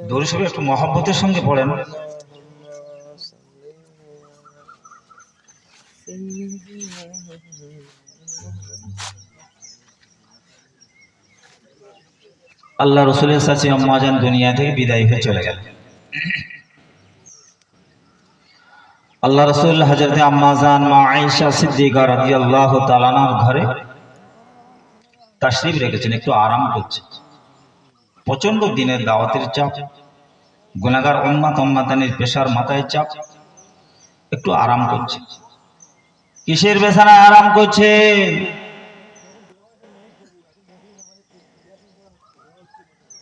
দরুদ শরীফ একটু মহব্বতের সঙ্গে পড়েন। আল্লাহ রসুলের চাচি আম্মা জান দুনিয়া থেকে বিদায় হয়ে চলে গেল। আল্লাহ রসুল হযরত আম্মা জান মা আয়েশা সিদ্দিকা রাদিয়াল্লাহু তাআলা আনহার ঘরে তাশরীফ রেখেছেন, একটু আরাম করছে। প্রচন্ড দিনের দাওয়াতের চাপ, গুনাহগার উম্মাতানির পেশার মাথায় চাপ, একটু আরাম করছে। কিসের বিছানায় আরাম করছে?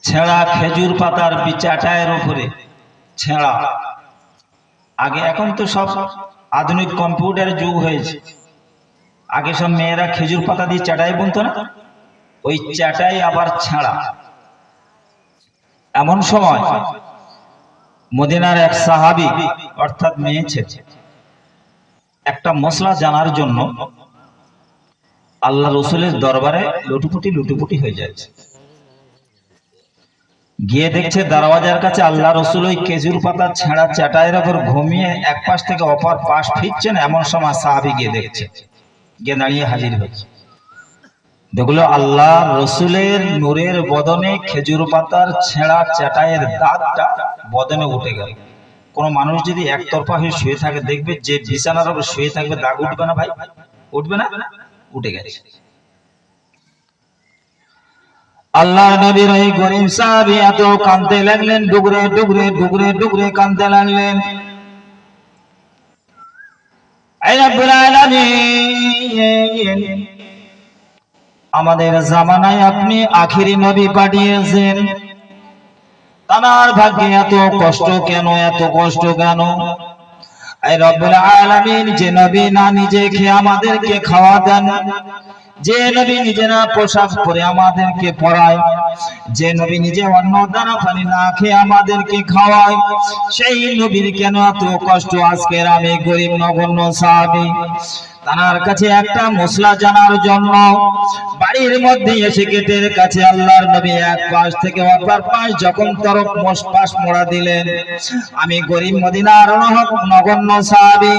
ছেঁড়া খেজুর পাতার চাটাইয়ের উপরে ছেঁড়া। আগে, এখন তো সব আধুনিক কম্পিউটারের যুগ হয়েছে। আগে সব মেয়েরা খেজুর পাতা দিয়ে চাটাই বুনতো না, ওই চাটাই আবার ছেঁড়া। এমন সময় মদিনার এক সাহাবী অর্থাৎ মেয়ে ছেলে একটা মশলা জানার জন্য আল্লাহ রসুলের দরবারে লুটুপুটি হয়ে যাচ্ছে। গিয়ে দেখছে দরওয়াজার কাছে আল্লাহ রসুল ওই খেজুর পাতা ছেঁড়া চাটাইয়ের উপর ঘুমিয়ে এক পাশ থেকে অপর পাশ ফিরছেন। এমন সময় সাহাবী গিয়ে দেখছে, গিয়ে দাঁড়িয়ে হাজির হচ্ছে। দেখলো আল্লাহ রসুলের নূরের বদনে খেজুর পাতার ছেঁড়া চাটাইয়ের দাগটা বদনে উঠে গেল। কোন মানুষ যদি একতরফা হয়ে শুয়ে থাকে, দেখবে যে বিছানার উপর শুয়ে থাকবে দাগ উঠবে না ভাই? উঠবে না? উঠে গেছে। আল্লাহ নবীর ওই গরীব সাহাবী এত কাঁদতে লাগলেন, ডুগরে কাঁদতে লাগলেন। আয় রব্বুল আলামিন, আমাদের জামানায় আপনি আখিরি নবী পাঠিয়েছেন, তার ভাগ্যে এত কষ্ট কেন? আয় রব্বুল আলামিন, যে নবী না নিজে খেয়ে আমাদেরকে খাওয়া দেন, যে নবী নিজে না পোশাক পরে আমাদেরকে পরায়, যে নবী নিজে অন্ন দানা পানি না খেয়ে আমাদেরকে খাওয়ায়, সেই নবীর কেন এত কষ্ট? আজকের আমি গরিব নগণ্য সাহাবী তার কাছে একটা মশলা জানার জন্য বাড়ির মধ্যে এসে গেটের কাছে আল্লাহর নবী এক পাশ থেকে অপর পাশ যখন তরফ পাশ মোড়া দিলেন, আমি গরিব মদিনার নগণ্য সাহাবী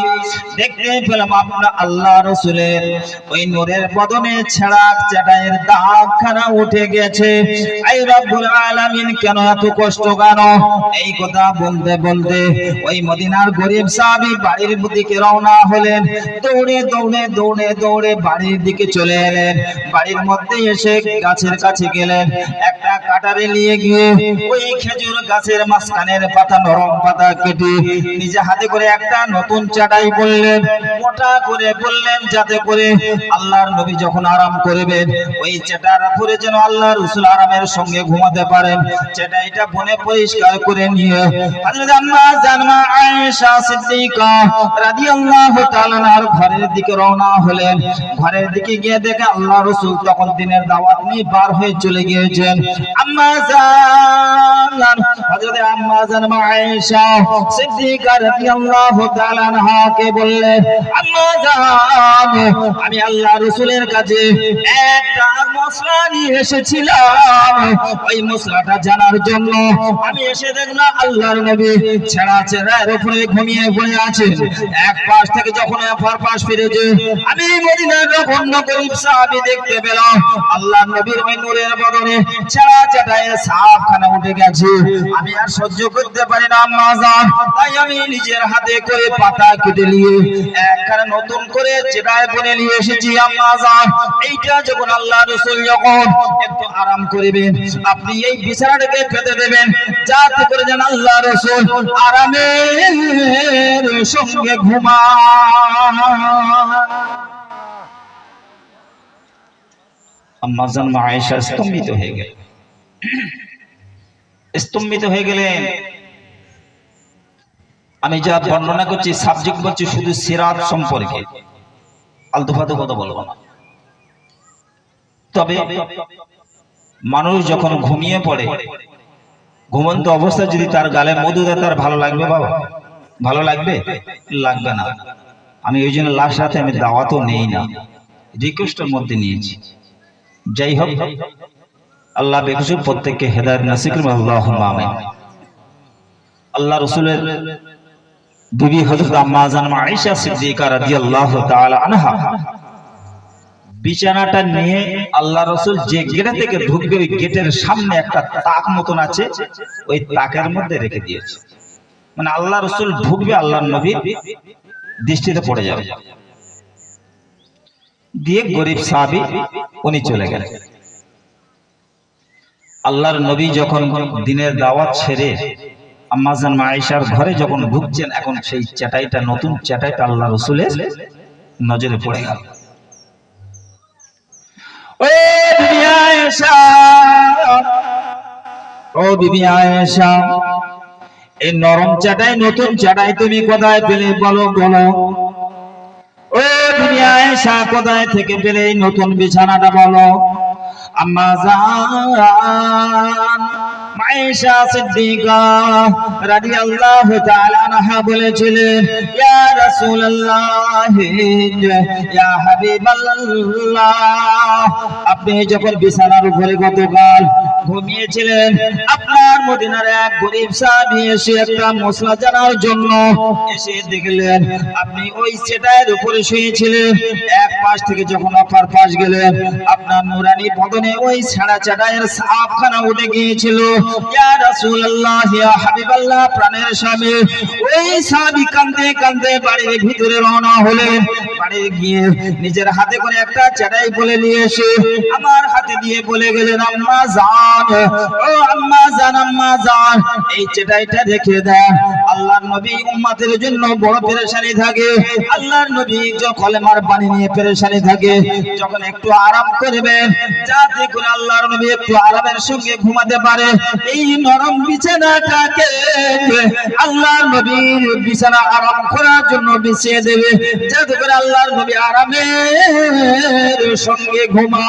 দেখতে পেলাম আপনার আল্লাহ রসুলের ওই নূরের বদনে ছেঁড়া চাটাইয়ের দাগখানা উঠে গেছে। আয় রব্বুল আলামিন, কেন এত কষ্ট কেন? এই কথা বলতে বলতে ওই মদিনার গরিব সাহাবী বাড়ির দিকে রওনা হলেন। দৌড়ে বাড়ির দিকে চলে এলেন। বাড়ির মধ্যে এসে গাছের কাছে গেলেন, একটা কাটারে নিয়ে গিয়ে ওই খেজুর গাছের মাঝখানের পাতা, নরম পাতা কেটে নিজে হাতে করে একটা নতুন চাটাই বললেন, মোটা করে বললেন, যাতে করে আল্লাহর নবী যখন আরাম করবেন ওই চাটার উপরে যেন আল্লাহ রাসূল আরামের সঙ্গে ঘুমাতে পারেন। চাটাইটা বনে পরিষ্কার করে নিয়ে হযরত আম্মা জান মা আয়েশা সিদ্দিকা রাদিয়াল্লাহু তাআলা আনহার ঘরের দিকে রওনা হলেন। ঘরের দিকে গিয়ে দেখে আল্লাহ রাসূল তখন দিনের দাওয়াত নিয়ে বার হয়ে চলে গিয়েছেন। আম্মা জান, হযরত আম্মা জান মা আয়েশা সিদ্দিকা রাদিয়াল্লাহু তাআলা আনহাকে বললেন, আম্মা জান, আমি আল্লাহ রাসূলের কাছে একটা মশলা নিয়ে এসেছিলাম, ওই মশলাটা জানার জন্য আমি এসে দেখলাম আল্লাহর নবী ছেঁড়া চেহারার উপরে ঘুমিয়ে পড়ে আছেন। এক পাশ থেকে যখন অপর পাশ ফিরেছে, আমি মদিনার নগণ্য গরীব সাহাবী দেখতে পেলাম আল্লাহর নবীর ওই নূরের বদনে ছেঁড়া চাটাইয়ের ছাপখানা উঠে গেছে। আমি আর সহ্য করতে পারি না আম্মা জান, তাই আমি নিজের হাতে করে পাতা কেটে নিয়ে একখানা নতুন করে চাটাই বুনে নিয়ে এসেছি। আম্মা জান, এইটা যখন আল্লাহ রাসূল যখন একটু আরাম করবেন, আপনি এই বিছানাটাকে পেতে দেবেন, যাতে করে যেন আল্লাহ রাসূল আরামের সঙ্গে ঘুমায়। আম্মা জান মা আয়েশা স্তম্ভিত হয়ে গেলেন। আমি যা বর্ণনা করছি সাবজেক্ট বলছি শুধু সিরাত সম্পর্কে, আলতু ফালতু কথা বলবো না। তবে মানুষ যখন ঘুমিয়ে পড়ে, ঘুমন্ত অবস্থায় যদি তার গালে মধু দেয়, তার ভালো লাগবে বাবা? ভালো লাগবে? লাগবে না। আমি ওই জন্য লাস্ট রাতে আমি দাওয়াতও নেই না, রিকোয়েস্টের মধ্যে নিয়েছি। যাই হোক, আল্লাহ বেকুসুর প্রত্যেককে হেদায়েত নসিব করুন, আল্লাহুম্মা আমিন। আল্লাহ রাসূলের বিবি হযরত আম্মা জান আয়েশা সিদ্দিকা রাদিয়াল্লাহু তাআলা আনহা বিছানাটা নিয়ে আল্লাহ রাসূল যে গেট থেকে ঢুকবে ওই গেটের সামনে একটা তাক মতন আছে, ওই তাকের মধ্যে রেখে দিয়েছে। মানে আল্লাহ রাসূল ঢুকবে, আল্লাহর নবী দৃষ্টিতে পড়ে যাবে। দিয়ে গরিব সাহাবী উনি চলে গেলেন। আল্লাহর নবী যখন দিনের দাওয়াত ছেড়ে আম্মা জান আয়েশার ঘরে যখন ঢুকছেন, এখন সেই চাটাইটা, নতুন চাটাইটা আল্লাহ রাসূলের নজরে পড়ে গেল। ও বিবি আয়েশা, ও বিবি আয়েশা, এই নরম চাটাই, নতুন চাটাই তুমি কোথায় পেলে বলো বলো। ও বিবি আয়েশা, কোথায় থেকে পেলে এই নতুন বিছানাটা বলো। আম্মা জান আয়েশা সিদ্দিকা রাদিয়াল্লাহু তাআলা আনহা বলেছিলেন, ইয়া রাসূলুল্লাহ, ইয়া হাবিবাল্লাহ, আপনি যখন বিছানার উপরে গতকাল ঘুমিয়েছিলেন, আপনার মদিনার এক গরীব সাহাবী এসে একটা মশলা জানার জন্য এসে দেখলেন আপনি ওই সেটার উপরে শুয়েছিলেন। এক পাশ থেকে যখন অপর পাশ গেলেন, আপনার নুরানি বদনে ওই ছাড়া চাটাইয়ের সাফখানা উঠে গিয়েছিল। ইয়া রাসূলুল্লাহ, ইয়া হাবিবাল্লাহ, প্রাণের স্বামী, ওই সাহাবী কাঁদতে কাঁদতে বাড়ির ভিতরে রওনা হলেন। বাড়ি গিয়ে নিজের হাতে করে একটা চাটাই বলে নিয়ে এসে আমার হাতে দিয়ে বলে গেলেন, আম্মা জান, ও আম্মা জান, আম্মা জান, এই চাটাইটা রেখে দেন। আল্লাহর নবী উম্মতের জন্য বড় পেরেশানি থাকে। আল্লাহর নবী যখন কলেমার পানি নিয়ে পেরেশানি থাকে, যখন একটু আরাম করবেন যাতে করে আল্লাহর নবী একটু আরামের সঙ্গে ঘুমাতে পারে, এই নরম বিছানাটাকে আল্লাহর নবীর বিছানা আরাম করার জন্য বিছিয়ে দেবে, যাতে করে আল্লাহর নবী আরামের সঙ্গে ঘুমায়।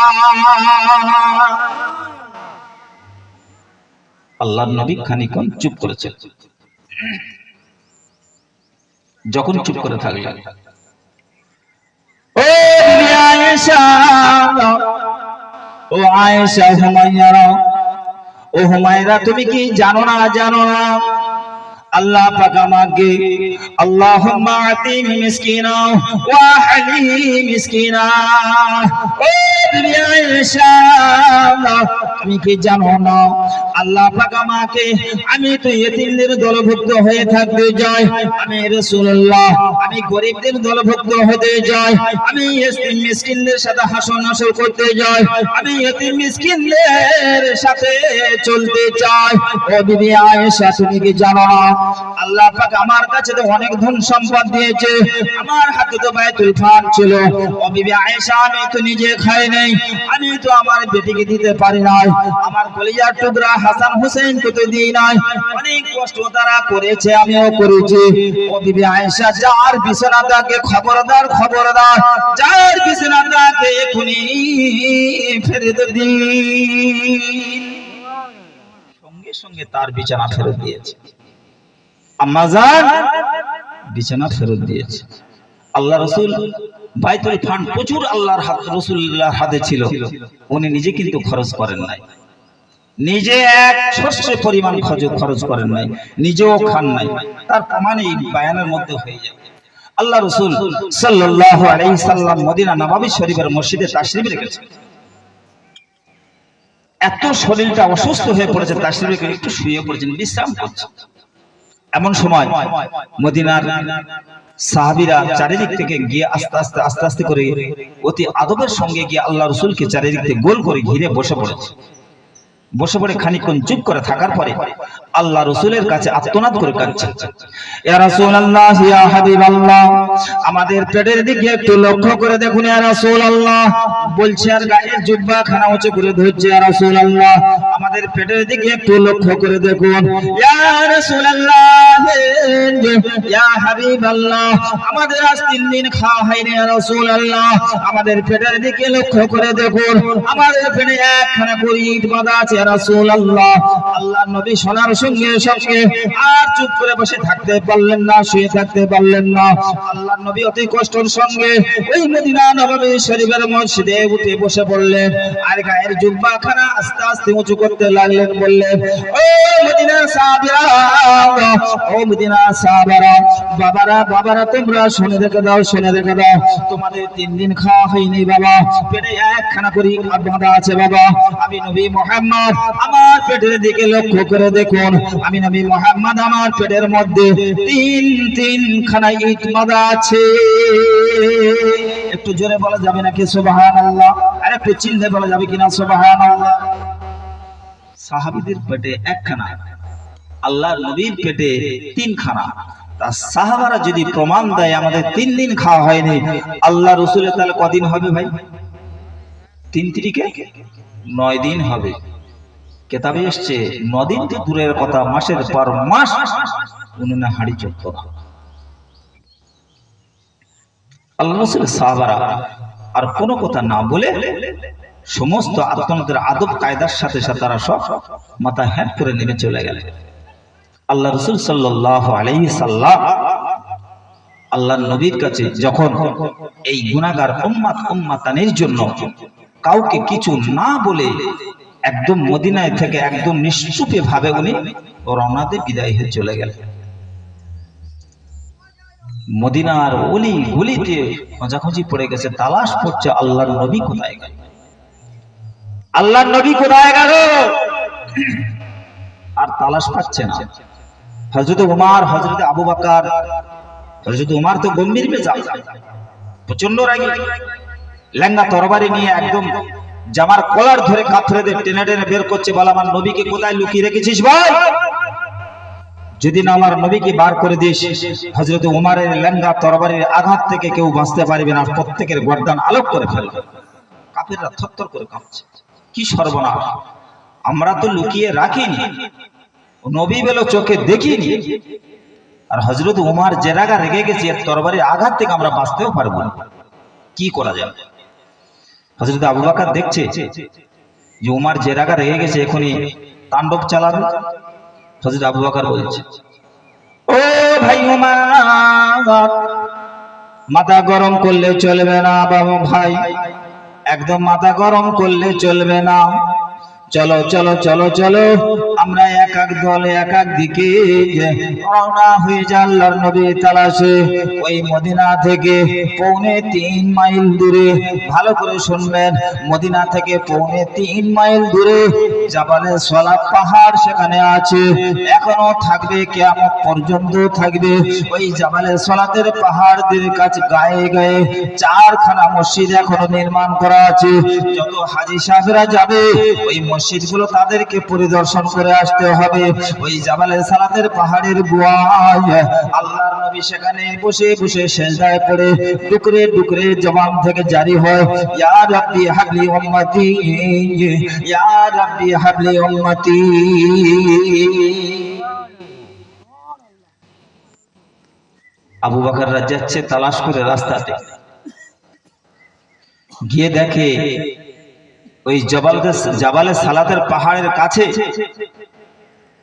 আল্লাহর নবী খানিকক্ষণ চুপ করেছে। যখন চুপ করে থাকলেন, ও বিবি আয়েশা, ও আয়েশা হুমায়রা, ও হুমায়রা, তুমি কি জানো না, জানো না আল্লাহ পাক আমাকে আল্লাহুম্মা আতিনি মিসকিনা ওয়া আহলি মিসকিনা। ও বিবি আয়েশা, তুমি কি জানো না আল্লাহ পাক আমাকে, আমি তো ইতিমদের দলভুক্ত হয়ে থাকতে যাই, আমি রাসূলুল্লাহ, আমি গরিবদের দলভুক্ত হতে যাই, আমি ইতিম মিসকিনদের সাথে হাসর নাসর করতে যাই, আমি ইতিম মিসকিনদের সাথে চলতে চাই। ও বিবি আয়েশা, তুমি কি জানো না আল্লাহ পাক আমার কাছে তো অনেক ধন সম্পদ দিয়েছে, আমার হাতে তো বাইতুল ফান্ড ছিল। ও বিবি আয়েশা, আমি তো নিজে খাই নাই, আমি তো আমার বেটিকে দিতে পারি নাই, আমার কলিজার টুকরা হাসান হুসেনকে তো দিই নাই, অনেক কষ্ট তারা করেছে, আমিও করেছি। ও বিবি আয়েশা, যার বিছানা তাকে খবরদার, খবরদার, যার বিছানা তাকে এখনি ফেরত দিন। সঙ্গে সঙ্গে তার বিছানা ফেরত দিয়েছে। আম্মা জান বিছানা ফেরত দিয়েছে। আল্লাহ রাসূল বাইতুল ফান্ড প্রচুর আল্লাহর রাসূলুল্লাহর হাতে ছিল, উনি নিজে কিন্তু খরচ করেন নাই, নিজে এক শস্যের পরিমাণ খরচ করেন নাই, নিজেও খান নাই। তার প্রমাণ এই বায়ানের মধ্যে হয়ে যাবে। আল্লাহ রাসূল সাল্লাল্লাহু আলাইহি সাল্লাম মদিনা নববী শরীফের মসজিদে তাশরীফ রেখেছেন। এত শরীরটা অসুস্থ হয়ে পড়েছে, তাশরীফ রেখে একটু শুয়ে পড়েছেন, বিশ্রাম করছেন। এমন সময় মদিনার সাহাবীরা চারিদিক থেকে গিয়ে আস্তে আস্তে করে অতি আদবের সঙ্গে গিয়ে আল্লাহ রাসূলকে চারিদিক থেকে গোল করে ঘিরে বসে পড়েছে। বসে পড়ে খানিকক্ষণ চুপ করে থাকার পরে আল্লাহ রাসূলের কাছে আর্তনাদ করে কাঁদছে, ইয়া রাসূলুল্লাহ, ইয়া হাবিবাল্লাহ, আমাদের পেটের দিকে একটু লক্ষ্য করে দেখুন ইয়া রাসূলুল্লাহ। বলছে আর গায়ের জুব্বা খানা উঁচু করে ধরছে, ইয়া রাসূলুল্লাহ, আমাদের পেটের দিকে একটু লক্ষ্য করে দেখুন ইয়া রাসূলুল্লাহ, ইয়া হাবিবাল্লাহ, আমাদের আজ 3 দিন খাওয়া হয়নি ইয়া রাসূলুল্লাহ, আমাদের পেটের দিকে লক্ষ্য করে দেখুন, আমাদের পেটে একখানা গরিব বাঁধা আছে রাসূলুল্লাহ। আল্লাহর নবী শোনার সঙ্গে সঙ্গে আর চুপ করে বসে থাকতে পারলেন না, শুয়ে থাকতে পারলেন না। আল্লাহর নবী অতি কষ্টের সঙ্গে ওই মদিনা নববী শরীফের মসজিদে উঠে বসে পড়লেন, আর গায়ের জুব্বাখানা আস্তে আস্তে উঁচু করতে লাগলেন। বললেন, ও মদিনার সাহাবীরা, ও মদিনার সাহাবারা, বাবারা বাবারা, তোমরা শুনে রেখে দাও, শুনে রেখে দাও। তোমাদের 3 দিন খাওয়া হয়নি বাবা, পেটে একখানা করে বাঁধা আছে বাবা। আমি নবী মুহাম্মদ আমার পেটের দিকে লক্ষ্য করে দেখুন, আমি নবী মুহাম্মদ আমার পেটের মধ্যে 3 খানা ইট বাঁধা আছে। একটু জোরে বলা যাবে নাকি সুবহানাল্লাহ? আর একটু চিল্লে বলা যাবে কিনা সুবহানাল্লাহ? সাহাবীদের পেটে একখানা, আল্লাহর নবীর পেটে 3 খানা। তা সাহাবারা যদি প্রমাণ দেয় আমাদের 3 দিন খাওয়া হয়নি, আল্লাহ রাসূলের তাহলে কদিন হবে ভাই? 3 তিরিকে 9 দিন হবে। কিতাবে এসেছে 9 দিন তো দূরের কথা, মাসের পর মাস উনুনে হাঁড়ি চড়তো না। আল্লাহ রাসূলের সাহাবারা আর কোনো কথা না বলে সমস্ত আপনাদের আদব কায়দার সাথে সাথে তারা সব মাথা হ্যাট করে নেমে চলে গেলেন। আল্লাহ রাসূল সাল্লাল্লাহু আলাইহি সাল্লাম আল্লাহর নবীর কাছে যখন এই গুনাহগার উম্মাতানের জন্য কাউকে কিছু না বলে একদম মদিনায় থেকে একদম নিশ্চুপে ভাবে উনি রওনা দিয়ে বিদায় হয়ে চলে গেলেন। মদিনার অলি গলিতে খোঁজাখুঁজি পড়ে গেছে, তালাশ করছে আল্লাহর নবী কোথায় গেল, আল্লাহর নবী কোথায় গেল, আর তালাশ পাচ্ছে না। হযরত ওমর, হযরত আবু বকর, হযরত ওমর তো গম্ভীর মেজাজ, প্রচন্ড রাগী, লেঙ্গা তরবারি নিয়ে একদম জামার কলার ধরে কাতরে দিয়ে টেনে টেনে বের করছে, বলে আমার নবীকে কোথায় লুকিয়ে রেখেছিস ভাই? যদি না আমার নবীকে বার করে দিস, হযরত ওমরের লেঙ্গা তরবারির আঘাত থেকে কেউ বাঁচতে পারবে না, প্রত্যেকের গর্দান আলোক করে ফেলবে। কাফেররা থরথর করে কাঁপছে, কি সর্বনাশ, আমরা তো লুকিয়ে রাখিনি, নবী বলে চোখে দেখিনি, আর হযরত ওমর যে রাগা রেগে গেছে এর তরবারির আঘাত থেকে আমরা বাঁচতেও পারবো না, কি করা যাবে? হযরত আবু বকর দেখছে যে ওমর যে রাগা রেগে গেছে, এখনই তাণ্ডব চালাবে। হযরত আবু বকর বলছে, ও ভাই ওমর, মাথা গরম করলে চলবে না বাবা ভাই, একদম মাথা গরম করলে চলবে না। চলো চলো চলো চলো, আমরা এক এক দলে এক এক দিকে রওনা হয়ে যাই আল্লাহর নবীর তালাশে। ওই মদিনা থেকে 3.25 মাইল দূরে, ভালো করে শুনবেন, মদিনা থেকে 3.25 মাইল দূরে জাবালে সলা পাহাড় সেখানে আছে, এখনো থাকবে, কিয়ামত পর্যন্ত থাকবে। ওই জাবালে সলাতের পাহাড়দের কাছে গায়ে গায়ে 4খানা মসজিদ এখনো নির্মাণ করা আছে। যত হাজী সাহেবরা যাবে ওই মসজিদগুলো তাদেরকে পরিদর্শন করে আসতে হবে। ওই জাবালে সালাতের পাহাড়ের গুহায় আল্লাহর নবী সেখানে বসে বসে সিজদায় পড়ে টুকরে টুকরে জবান থেকে জারি হয়, ইয়া রাব্বি হাবলি উম্মতি, ইয়া রাব্বি হাবলি উম্মতি। আবু বকররা যাচ্ছে তালাশ করে, রাস্তাতে গিয়ে দেখে ওই জাবালে সালাতের পাহাড়ের কাছে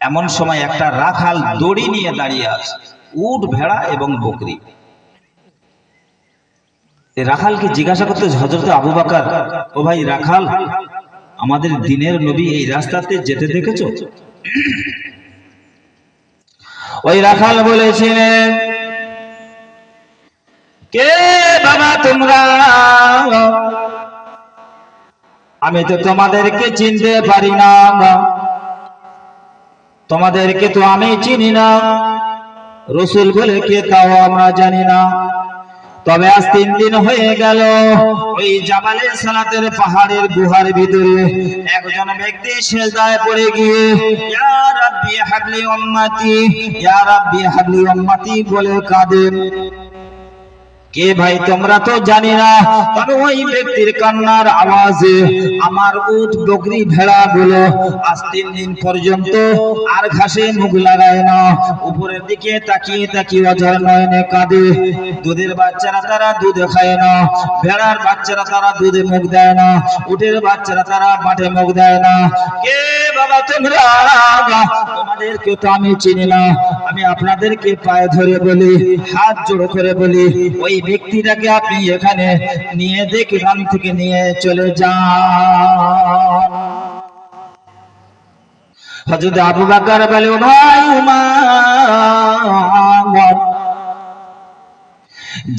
এমন সময় একটা রাখাল দড়ি নিয়ে দাঁড়িয়ে আছে, উট, ভেড়া এবং বকরি। এই রাখালকে জিজ্ঞাসা করতে হযরত আবু বকর, ও ভাই রাখাল, আমাদের দ্বীনের নবী এই রাস্তাতে যেতে দেখেছো? ওই রাখাল বলেছিলেন, কে বাবা তোমরা? আমি তো তোমাদেরকে চিনতে পারি না, তোমাদেরকে তো আমি চিনি না, রাসূল বলে কে তাও আমরা জানি না। তবে আজ 3 দিন হয়ে গেল ওই জাবালে সালাতের পাহাড়ের গুহার ভিতরে একজন ব্যক্তি সিজদায় পড়ে গিয়ে ইয়া রাব্বি হাবলি উম্মতি, ইয়া রাব্বি হাবলি উম্মতি বলে কাঁদে। কে ভাই তোমরা তো জানি না, তবে ওই ব্যক্তির কান্নার আওয়াজে আমার উট বকরি ভেড়া গুলো আজ 3 দিন পর্যন্ত আর ঘাসে মুখ লাগায় না, উপরের দিকে তাকিয়ে তাকিয়ে অঝর নয়নে কাঁদে। দুধের বাচ্চারা তারা দুধ খায় না, ভেড়ার বাচ্চারা তারা দুধে মুখ দেয় না, উটের বাচ্চারা তারা মাঠে মুখ দেয় না। কে বাবা তোমরা? তোমাদেরকে তো আমি চিনি না, আমি আপনাদেরকে পায়ে ধরে বলি, হাত জোড় করে বলি, ওই ব্যক্তিটাকে আপনি এখানে নিয়ে দেখে এখান থেকে নিয়ে চলে যান। হযরত আবু বকর বলে, ও ভাই উমর,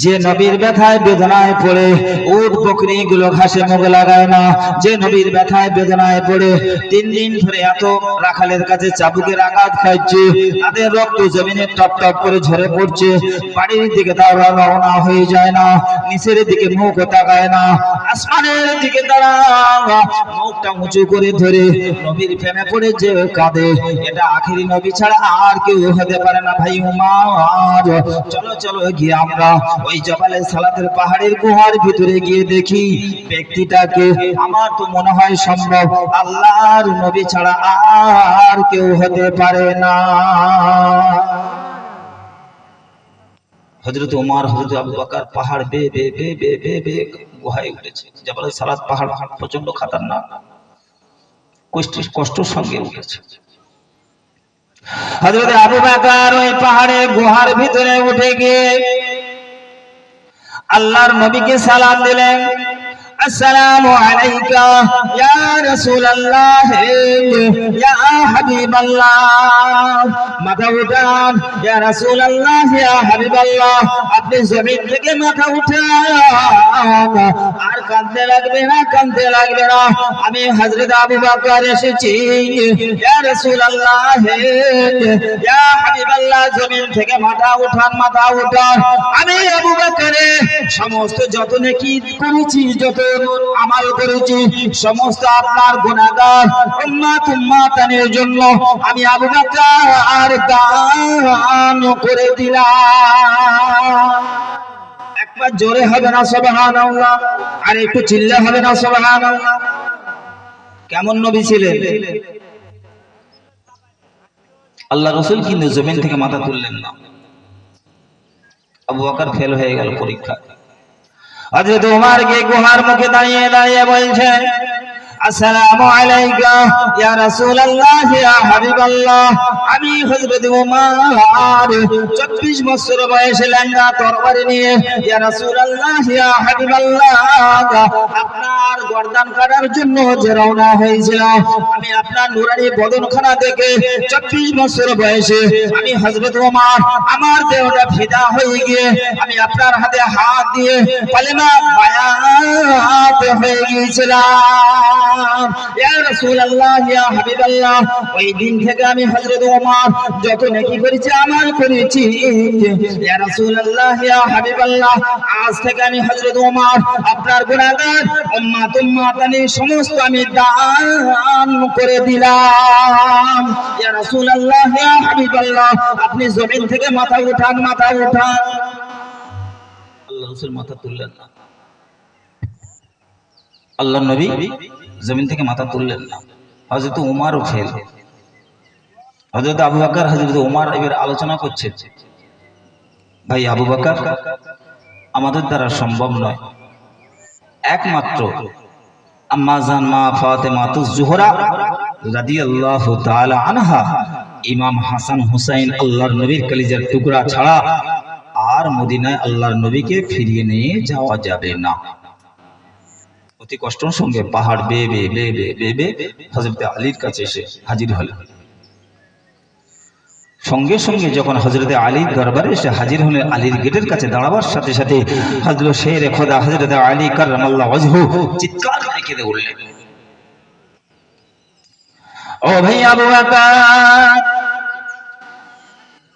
যে নবীর ব্যথায় বেদনায় পড়ে উট বকরি গুলো ঘাসে মুখ লাগায় না, যে নবীর ব্যথায় বেদনায় পড়ে 3 দিন ধরে এত রাখালের কাছে চাবুকের আঘাত খাচ্ছে, তাদের রক্ত জমিনে টপ টপ করে ঝরে পড়ছে, বাড়ির দিকে তারা রওনা হয়ে যায় না, নিচের দিকে মুখ তাকায় না, আসমানের দিকে তারা মুখটা উঁচু করে ধরে নবীর প্রেমে পড়ে যে কাঁদে, এটা আখেরি নবী ছাড়া আর কেউ হতে পারে না। ভাই উমর, চলো চলো গিয়ে আমরা ওই জবালে সালাতের পাহাড়ের গুহার ভিতরে গিয়ে দেখি ব্যক্তিটাকে। আমার তো মনে হয় সম্ভব আল্লাহর নবী ছাড়া আর কেউ হতে পারে না। হযরত ওমর, হযরত আবু বকর পাহাড় বে বে বে বে বে বে গুহায় উঠেছে। জবালে সালাত পাহাড় প্রচন্ড খতরনাক, কষ্টের সঙ্গে উঠেছে। হযরত আবু বকর ওই পাহাড়ের গুহার ভিতরে উঠে গিয়ে আল্লাহর নবীকে সালাম দিলেন, আসসালামু আলাইকা ইয়া রাসূলুল্লাহ ইয়া হাবিবাল্লাহ। মাথা উঠান ইয়া রাসূলুল্লাহ ইয়া হাবিবাল্লাহ, আপনি জমিন থেকে মাথা উঠান, আর কাঁদতে লাগবে না, কাঁদতে লাগবে না। আমি হযরত আবু বকর এসেছি ইয়া রাসূলুল্লাহ ইয়া হাবিবাল্লাহ, জমিন থেকে মাথা উঠান, মাথা উঠান। আমি আবু বকরের সমস্ত যত নেকি করেছি, যত আমাল করেছি, সমস্ত আপনার গুনাহগার উম্মতের জন্য আমি আবু বকর দান করে দিলাম। একবার জোরে হবে না সুবহানাল্লাহ? আর একটু চিল্লা হবে না সুবহানাল্লাহ? কেমন নবী ছিলেন? আল্লাহ রাসূল কিন্তু জমিন থেকে মাথা তুললেন না। আবু বকর ফেল হয়ে গেল পরীক্ষা। হযরত ওমর কে গুহার মুখে দাঁড়িয়ে দাঁড়িয়ে বলছেন, আসসালামু আলাইকা ইয়া রাসূলুল্লাহ ইয়া হাবিবাল্লাহ। আমি হযরত ওমর 24 বছর বয়সে ল্যাংড়া তরবারি নিয়ে ইয়া রাসূলুল্লাহ ইয়া হাবিবাল্লাহ আপনার গর্দান কাটার জন্য যে রওনা হয়েছিলাম, আমি আপনার নুরানি বদনখানা দেখে 24 বছর বয়সে আমি হযরত ওমর আমার দেহটা ফিদা হয়ে গিয়ে আমি আপনার হাতে হাত দিয়ে কালেমা বায়াত হয়ে গিয়েছিলাম ইয়া রাসূলুল্লাহ ইয়া হাবিবাল্লাহ। ওই দিন থেকে আমি হযরত ওমর যত নেকি করেছি, আমাল করেছি ইয়া রাসূলুল্লাহ ইয়া হাবিবাল্লাহ, আজ থেকে আমি হযরত ওমর আপনার গুনাহগার উম্মতানি সমস্ত আমি দান করে দিলাম ইয়া রাসূলুল্লাহ ইয়া হাবিবাল্লাহ। আপনি জমিন থেকে মাথা উঠান, মাথা উঠান। আল্লাহ রাসূল মাথা তুললেন না, আল্লাহর নবী জমিন থেকে মাথা তুললেন না। হযরত ওমরও ফেল। হযরত আবু বকর হযরত ওমর এবার আলোচনা করছে, ভাই আবু বকর, আমাদের দ্বারা সম্ভব নয়, একমাত্র আম্মা জান মা ফাতেমা জোহরা রাদিয়াল্লাহু তাআলা আনহা, ইমাম হাসান হুসাইন আল্লাহর নবীর কলিজার টুকরা ছাড়া আর মদিনায় আল্লাহর নবীকে ফিরিয়ে নিয়ে যাওয়া যাবে না। অতি কষ্টের সঙ্গে পাহাড় বেয়ে বেয়ে বেয়ে বেয়ে বেয়ে বেয়ে হযরত আলীর কাছে এসে হাজির হলেন। সঙ্গে সঙ্গে যখন হযরত আলীর দরবারে এসে হাজির হলেন, আলীর গেটের কাছে দাঁড়াবার সাথে সাথে হযরত শেরে খোদা হযরত আলী কাররামাল্লাহু ওয়াজহু চিৎকার করে কেঁদে উঠলেন, ও ভাই আবু বকর,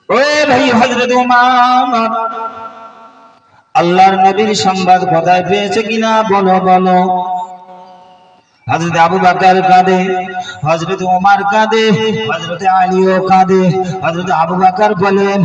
ও ভাই হযরত ওমর, আল্লাহর নবীর সংবাদ কোথায় পেয়েছে কিনা বলো বলো। হযরত আবু বকর কাঁদে, হযরত ওমর কাঁদে, হযরত আলীও কাঁদে। হযরত আবু বকর বলেন,